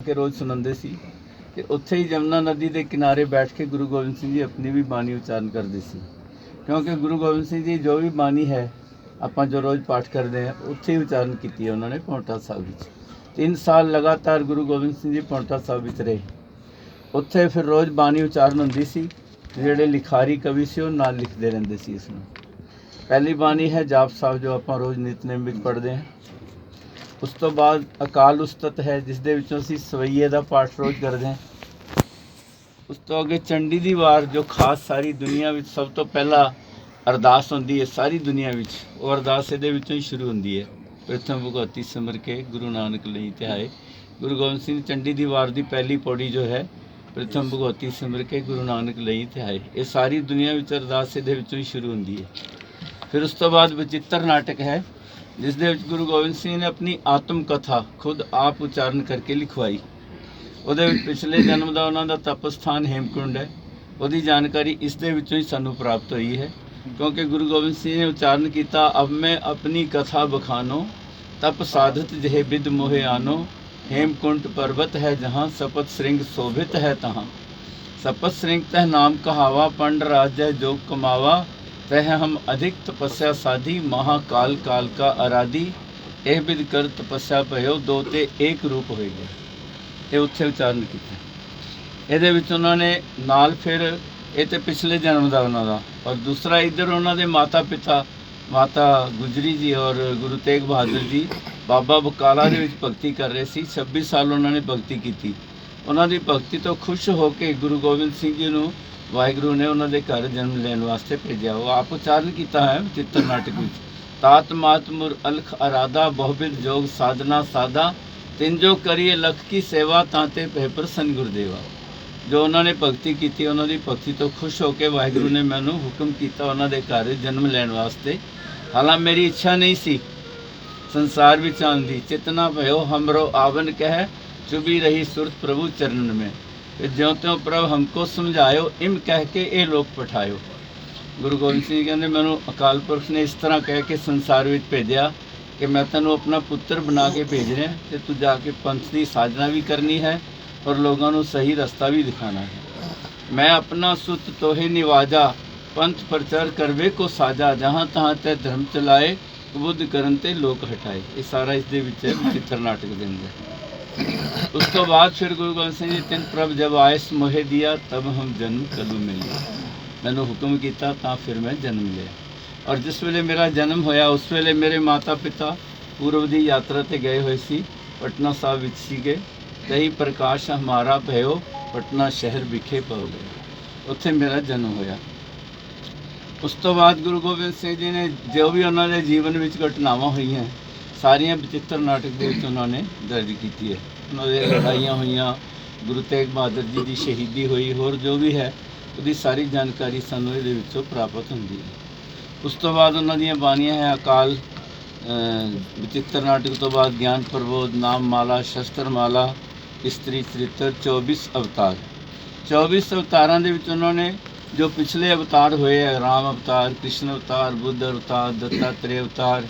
के रोज़ सुनाते सी कि उत्थे ही यमुना नदी के किनारे बैठ के गुरु गोबिंद सिंह जी अपनी भी बाणी उच्चारण करते सी, क्योंकि गुरु गोबिंद सिंह जी जो भी बाणी है आप जो रोज़ पाठ करते हैं उत्थे ही उच्चारण की है उन्होंने पाउंटा साहिब विच। 3 साल लगातार गुरु गोबिंद सिंह जी पाउंटा साहिब विच रहे। उत्थे फिर रोज़ बाणी उच्चारण होंदी सी, जिहड़े लिखारी कवि से वो नाल लिखते रहंदे सी। इसमें पहली बाणी है जाप साहब जो आप रोज़ नितनेम विच पढ़ते हैं। उस तो बाद अकाल उस्तत है जिस दे विचों असीं सवैये दा पाठ रोज़ करते हैं। उस तो अगे चंडी दी वार जो खास सारी दुनिया विच सब तो पहला अरदास होंदी है सारी दुनिया विच, वो अरदास इहदे विचों ही शुरू होंदी है। प्रथम भगवती सिमर के गुरु नानक लई ध्याए। गुरु गोबिंद सिंह चंडी दी वार दी पहली पौड़ी जो है प्रथम भगवती सिमर के गुरु नानक लई ध्याए, ये सारी दुनिया विच अरदास इहदे विचों ही शुरू होंदी है। फिर उस तो बाद विचित्र नाटक है जिस दे विच गुरु गोबिंद सिंह ने अपनी आत्म कथा खुद आप उच्चारण करके लिखवाई। ਉਹਦੇ ਵਿੱਚ ਪਿਛਲੇ जन्म का उन्हों का तप स्थान हेमकुंड है, ਉਹਦੀ जानकारी इस दे विचों ही सानू प्राप्त हुई है, क्योंकि गुरु गोबिंद सिंह ने उच्चारण किया अब मैं अपनी कथा बखानो तप साधत जहे बिद मोहे आनो हेमकुंड पर्वत है जहाँ सपत श्रृंग शोभित है तहाँ सपत श्रृंग तह नाम कहावा पंड राज जोग कमावा तह हम अधिक तपस्या साधी महाकाल काल का आराधी एह बिद कर तपस्या भयो दो ते एक रूप हो गए। ये उत्थे उच्चारण किया। ਇਹਦੇ ਵਿੱਚ ਉਹਨਾਂ ਨੇ ਨਾਲ ਫਿਰ ਇਹ ਤੇ ਪਿਛਲੇ ਜਨਮ ਦਾ ਉਹਨਾਂ ਦਾ, ਔਰ ਦੂਸਰਾ ਇੱਧਰ ਉਹਨਾਂ ਦੇ ਮਾਤਾ ਪਿਤਾ ਮਾਤਾ ਗੁਜਰੀ ਜੀ ਔਰ ਗੁਰੂ ਤੇਗ ਬਹਾਦਰ ਜੀ ਬਾਬਾ ਬਕਾਲਾ ਦੇ ਵਿੱਚ ਭਗਤੀ ਕਰ ਰਹੇ ਸੀ। 26 ਸਾਲ ਉਹਨਾਂ ਨੇ ਭਗਤੀ ਕੀਤੀ। ਉਹਨਾਂ ਦੀ ਭਗਤੀ ਤੋਂ ਖੁਸ਼ ਹੋ ਕੇ ਗੁਰੂ ਗੋਬਿੰਦ ਸਿੰਘ ਜੀ ਨੂੰ ਵਾਹਿਗੁਰੂ ਨੇ ਉਹਨਾਂ ਦੇ ਘਰ ਜਨਮ ਲੈਣ ਵਾਸਤੇ ਭੇਜਿਆ। ਉਹ ਆਪ ਉਚਾਰਨ ਕੀਤਾ ਹੈ ਚਿੱਤਰ ਨਾਟਕ ਵਿੱਚ ਤਾਤ ਮਾਤ ਮੁਰ ਅਲਖ ਅਰਾਦਾ ਬਹੁਬਿਦ ਜੋਗ ਸਾਧਨਾ ਸਾਦਾ ਤਿੰਨ ਜੋ ਕਰੀਏ ਲਖ ਕੀ ਸੇਵਾ ਤਾਂ ਤੇ ਭੈ ਪ੍ਰਸੰਨ ਗੁਰਦੇਵਾ। ਜੋ ਉਹਨਾਂ ਨੇ ਭਗਤੀ ਕੀਤੀ ਉਹਨਾਂ ਦੀ ਭਗਤੀ ਤੋਂ ਖੁਸ਼ ਹੋ ਕੇ ਵਾਹਿਗੁਰੂ ਨੇ ਮੈਨੂੰ ਹੁਕਮ ਕੀਤਾ ਉਹਨਾਂ ਦੇ ਘਰ ਜਨਮ ਲੈਣ ਵਾਸਤੇ। ਹਾਲਾਂ ਮੇਰੀ ਇੱਛਾ ਨਹੀਂ ਸੀ ਸੰਸਾਰ ਵਿੱਚ ਆਉਣ ਦੀ, ਚਿਤਨਾ ਭਇਓ ਹਮਰੋ ਆਵਨ ਕਹਿ ਚੁਭੀ ਰਹੀ ਸੁਰਤ ਪ੍ਰਭੂ ਚਰਨ में ज्यों त्यों प्रभ हमको समझायो इम कह के ये लोग पठायो। गुरु गोबिंद सिंह कहते मैनू अकाल पुरख ने इस तरह कह के संसार में भेजा कि मैं तेनों अपना पुत्र बना के भेज रहा तो तू जाके पंथ की साधना भी करनी है और लोगों को सही रास्ता भी दिखाना है। मैं अपना सुत तोहे निवाजा पंथ प्रचार करवे को साजा जहाँ तहाँ तय धर्म चलाए बुद्ध करन ते लोक हटाए। ये सारा इस दे विच विचित्र नाटक दे अंदर। उस तो बाद फिर गुरु गोबिंद सिंह जी तिन प्रभ जब आयस मोहे दिया तब हम जन्म कलू मिले। मैनू हुक्म किया तो फिर मैं जन्म लिया, और जिस वेले मेरा जन्म होया उस वेले मेरे माता पिता पूर्व की यात्रा ते गए हुए सी पटना साहब विच सीगे। तही प्रकाश हमारा भयो पटना शहर विखे पौ गए, उत्थे मेरा जन्म होया। उस तो बाद गुरु गोबिंद सिंह जी ने जो भी उन्होंने जीवन में घटनावां हुई हैं सारिया विचित्र नाटक के उन्होंने दर्ज की है। उन्होंने लड़ाइयाँ हुई, गुरु तेग बहादुर जी की शहीदी हुई, होर जो भी है उसकी सारी जानकारी सानू ये प्राप्त होंगी है। उस तो बाद उन्होंने बाणियाँ है अकाल विचित्र नाटक तो बाद ज्ञान प्रबोध नाम माला शस्त्र माला स्त्री चरित्र 24 अवतार। 24 अवतारों के उन्होंने जो पिछले अवतार हुए है राम अवतार कृष्ण अवतार बुद्ध अवतार दत्तात्रेय अवतार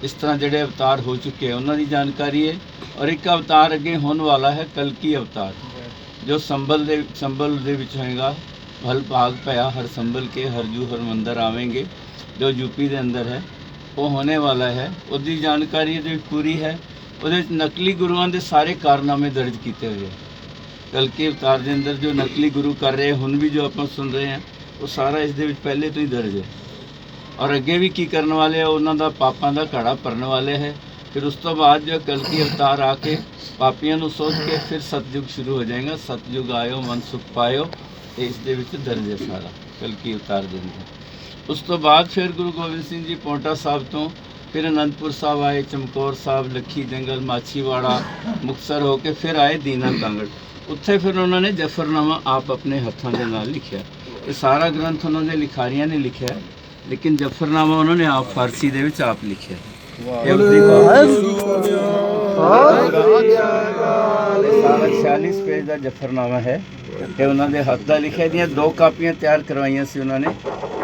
इस तरह जोड़े अवतार हो चुके हैं उन्होंने जानकारी है। और एक अवतार अगे होने वाला है कल्की अवतार जो संबल दे विच होएगा। भल भाग पया हर संबल के हरजू हरमंदर आवेंगे जो यूपी के अंदर है वो होने वाला है। उसकी जानकारी पूरी है। वो नकली गुरुओं के सारे कारनामे दर्ज किए हुए हैं। कल्की अवतार के अंदर जो नकली गुरु कर रहे हैं हुण भी जो आप सुन रहे हैं वो सारा इस दे विच पहले तो ही दर्ज है। और अगे भी की करने वाले है उन्हों का पापां का घड़ा भरने वाले है। फिर उस तो बाद जो कल्की अवतार आके पापियों को सोच के फिर सतयुग शुरू हो जाएगा। सतयुग आयो मन सुख पायो इस दे विच दर्ज है सारा कल्की अवतार के अंदर। उस तो बाद फिर गुरु गोबिंद सिंह जी पौंटा साहब तो फिर आनंदपुर साहब आए चमकौर साहब लखी जंगल माछीवाड़ा मुक्तसर होके फिर आए दीना कांगड़। उत्थे फिर उन्होंने जफरनामा आप अपने हथों के नाल लिखा। ये सारा ग्रंथ उन्होंने लिखारियां ने लिखा है लेकिन जफरनामा उन्होंने आप फारसी दे विच आप लिखा। सारा 46 पेज का जफरनामा है ये उन्होंने हथ का लिखा। दी 2 कापियां तैयार करवाइया सी उन्होंने,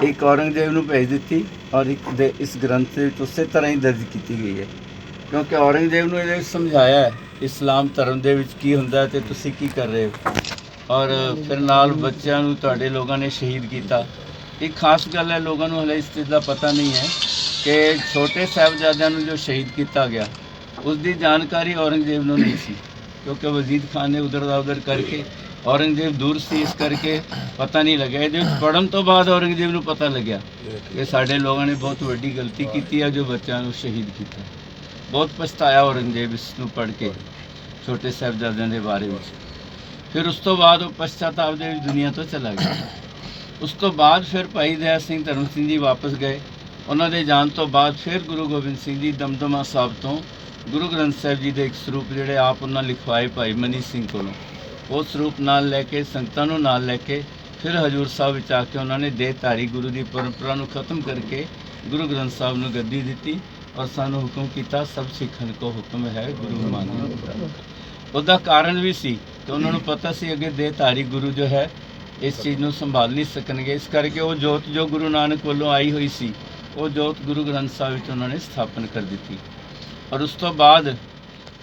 एक औरंगजेब नूं भेज दी और एक इस ग्रंथ उस तरह ही दर्ज की गई है। क्योंकि औरंगजेब नूं ये समझाया है ਇਸਲਾਮ ਧਰਮ ਦੇ ਵਿੱਚ ਕੀ ਹੁੰਦਾ ਤੇ ਤੁਸੀਂ ਕੀ ਕਰ ਰਹੇ ਹੋ। ਔਰ ਫਿਰ ਨਾਲ ਬੱਚਿਆਂ ਨੂੰ ਤੁਹਾਡੇ ਲੋਕਾਂ ਨੇ ਸ਼ਹੀਦ ਕੀਤਾ। ਇੱਕ ਖਾਸ ਗੱਲ ਹੈ, ਲੋਕਾਂ ਨੂੰ ਹਲੇ ਇਸ ਚੀਜ਼ ਦਾ ਪਤਾ ਨਹੀਂ ਹੈ ਕਿ ਛੋਟੇ ਸਾਹਿਬਜ਼ਾਦਿਆਂ ਨੂੰ ਜੋ ਸ਼ਹੀਦ ਕੀਤਾ ਗਿਆ ਉਸ ਦੀ ਜਾਣਕਾਰੀ ਔਰੰਗਜ਼ੇਬ ਨੂੰ ਨਹੀਂ ਸੀ, ਕਿਉਂਕਿ ਵਜ਼ੀਦ ਖਾਨ ਨੇ ਉਧਰ ਦਾ ਉਧਰ ਕਰਕੇ, ਔਰੰਗਜ਼ੇਬ ਦੂਰ ਸੀ ਇਸ ਕਰਕੇ ਪਤਾ ਨਹੀਂ ਲੱਗਿਆ। ਇਹਦੇ ਵਿੱਚ ਪੜ੍ਹਨ ਤੋਂ ਬਾਅਦ ਔਰੰਗਜ਼ੇਬ ਨੂੰ ਪਤਾ ਲੱਗਿਆ ਕਿ ਸਾਡੇ ਲੋਕਾਂ ਨੇ ਬਹੁਤ ਵੱਡੀ ਗਲਤੀ ਕੀਤੀ ਹੈ ਜੋ ਬੱਚਿਆਂ ਨੂੰ ਸ਼ਹੀਦ ਕੀਤਾ। ਬਹੁਤ ਪਛਤਾਇਆ ਔਰੰਗਜ਼ੇਬ ਇਸ ਨੂੰ ਪੜ੍ਹ ਕੇ ਛੋਟੇ ਸਾਹਿਬਜ਼ਾਦਿਆਂ ਦੇ ਬਾਰੇ ਵਿੱਚ। ਫਿਰ ਉਸ ਤੋਂ ਬਾਅਦ ਉਹ ਪਛਤਾਤਾਪ ਦੇ ਵਿੱਚ ਦੁਨੀਆ ਤੋਂ ਚਲਾ ਗਿਆ। ਉਸ ਤੋਂ ਬਾਅਦ ਫਿਰ ਭਾਈ ਦਇਆ ਸਿੰਘ ਧਰਮ ਸਿੰਘ ਜੀ ਵਾਪਸ ਗਏ। ਉਹਨਾਂ ਦੇ ਜਾਣ ਤੋਂ ਬਾਅਦ ਫਿਰ ਗੁਰੂ ਗੋਬਿੰਦ ਸਿੰਘ ਜੀ ਦਮਦਮਾ ਸਾਹਿਬ ਤੋਂ ਗੁਰੂ ਗ੍ਰੰਥ ਸਾਹਿਬ ਜੀ ਦੇ ਇੱਕ ਸਰੂਪ ਜਿਹੜੇ ਆਪ ਉਹਨਾਂ ਲਿਖਵਾਏ ਭਾਈ ਮਨੀ ਸਿੰਘ ਕੋਲੋਂ, ਉਹ ਸਰੂਪ ਨਾਲ ਲੈ ਕੇ ਸੰਗਤਾਂ ਨੂੰ ਨਾਲ ਲੈ ਕੇ ਫਿਰ ਹਜੂਰ ਸਾਹਿਬ ਵਿੱਚ ਆ ਕੇ ਉਹਨਾਂ ਨੇ ਦੇਹਧਾਰੀ ਗੁਰੂ ਦੀ ਪਰੰਪਰਾ ਨੂੰ ਖਤਮ ਕਰਕੇ ਗੁਰੂ ਗ੍ਰੰਥ ਸਾਹਿਬ ਨੂੰ ਗੱਦੀ ਦਿੱਤੀ ਔਰ ਸਾਨੂੰ ਹੁਕਮ ਕੀਤਾ, ਸਭ ਸਿੱਖਾਂ ਕੋ ਹੁਕਮ ਹੈ ਗੁਰੂ ਮਾਨੋ। ਉਹਦਾ ਕਾਰਨ ਵੀ ਸੀ ਕਿ ਉਹਨਾਂ ਨੂੰ ਪਤਾ ਸੀ ਅੱਗੇ ਦੇਹਧਾਰੀ ਗੁਰੂ ਜੋ ਹੈ ਇਸ ਚੀਜ਼ ਨੂੰ ਸੰਭਾਲ ਨਹੀਂ ਸਕਣਗੇ, ਇਸ ਕਰਕੇ ਉਹ ਜੋਤ ਜੋ ਗੁਰੂ ਨਾਨਕ ਵੱਲੋਂ ਆਈ ਹੋਈ ਸੀ ਉਹ ਜੋਤ ਗੁਰੂ ਗ੍ਰੰਥ ਸਾਹਿਬ ਵਿੱਚ ਉਹਨਾਂ ਨੇ ਸਥਾਪਨ ਕਰ ਦਿੱਤੀ। ਔਰ ਉਸ ਤੋਂ ਬਾਅਦ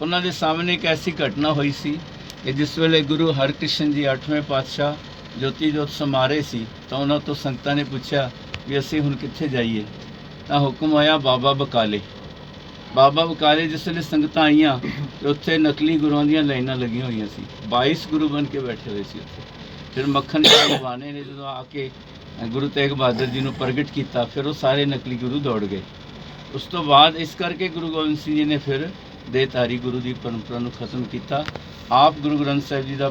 ਉਹਨਾਂ ਦੇ ਸਾਹਮਣੇ ਇੱਕ ਐਸੀ ਘਟਨਾ ਹੋਈ ਸੀ ਕਿ ਜਿਸ ਵੇਲੇ ਗੁਰੂ ਹਰਕ੍ਰਿਸ਼ਨ ਜੀ 8ਵੇਂ ਪਾਤਸ਼ਾਹ ਜੋਤੀ ਜੋਤ ਸਮਾ ਰਹੇ ਸੀ ਤਾਂ ਉਹਨਾਂ ਤੋਂ ਸੰਗਤਾਂ ਨੇ ਪੁੱਛਿਆ ਵੀ ਅਸੀਂ ਹੁਣ ਕਿੱਥੇ ਜਾਈਏ। ਤਾਂ ਹੁਕਮ ਹੋਇਆ ਬਾਬਾ ਬਕਾਲੇ। ਬਾਬਾ ਬਕਾਲੇ ਜਿਸ ਵੇਲੇ ਸੰਗਤਾਂ ਆਈਆਂ ਤੇ ਉੱਥੇ ਨਕਲੀ ਗੁਰੂਆਂ ਦੀਆਂ ਲਾਈਨਾਂ ਲੱਗੀਆਂ ਹੋਈਆਂ ਸੀ, 22 ਗੁਰੂ ਬਣ ਕੇ ਬੈਠੇ ਹੋਏ ਸੀ ਉੱਥੇ। ਫਿਰ ਮੱਖਣ ਸਿੰਘ ਬਾਣੇ ਨੇ ਜਦੋਂ ਆ ਕੇ ਗੁਰੂ ਤੇਗ ਬਹਾਦਰ ਜੀ ਨੂੰ ਪ੍ਰਗਟ ਕੀਤਾ, ਫਿਰ ਉਹ ਸਾਰੇ ਨਕਲੀ ਗੁਰੂ ਦੌੜ ਗਏ। ਉਸ ਤੋਂ ਬਾਅਦ ਇਸ ਕਰਕੇ ਗੁਰੂ ਗੋਬਿੰਦ ਸਿੰਘ ਜੀ ਨੇ ਫਿਰ ਦੇਹਧਾਰੀ ਗੁਰੂ ਦੀ ਪਰੰਪਰਾ ਨੂੰ ਖਤਮ ਕੀਤਾ। ਆਪ ਗੁਰੂ ਗ੍ਰੰਥ ਸਾਹਿਬ ਜੀ ਦਾ